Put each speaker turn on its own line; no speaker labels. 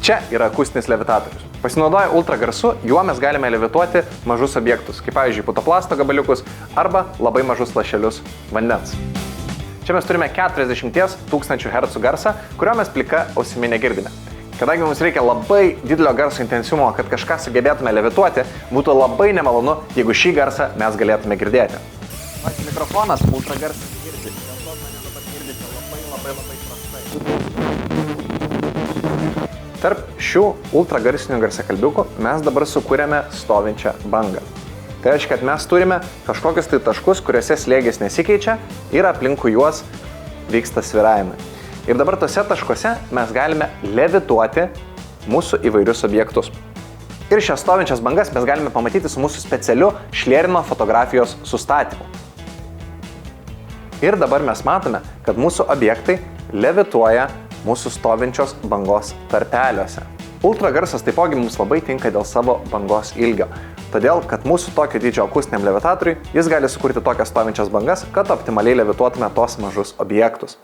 Čia yra akustinis levitatorius. Pasinaudoję ultragarsu, juo mes galime levituoti mažus objektus, kaip pavyzdžiui putoplasto gabaliukus arba labai mažus lašelius vandens. Čia mes turime 40 000 Hz garsą, kurio mes plika ausimi negirdime. Kadangi mums reikia labai didelio garso intensyvumo, kad kažką sugebėtume levituoti, būtų labai nemalonu, jeigu šį garsą mes galėtume girdėti. Pats mikrofonas ultragarsas girdi, dėl to mane dabar girdite labai prastai. Tarp šių ultragarsinių garsiakalbiukų mes dabar sukūrėme stovinčią bangą. Tai reiškia, kad mes turime kažkokius tai taškus, kuriuose slėgis nesikeičia ir aplinkui juos vyksta svyravimai. Ir dabar tose taškuose mes galime levituoti mūsų įvairius objektus. Ir šias stovinčias bangas mes galime pamatyti su mūsų specialiu Šlierino fotografijos sustatymu. Ir dabar mes matome, kad mūsų objektai levituoja mūsų stovinčios bangos tarpeliuose. Ultragarsas taipogi mums labai tinka dėl savo bangos ilgio, todėl, kad mūsų tokio dydžio akustiniam levitatoriui jis gali sukurti tokias stovinčias bangas, kad optimaliai levituotume tos mažus objektus.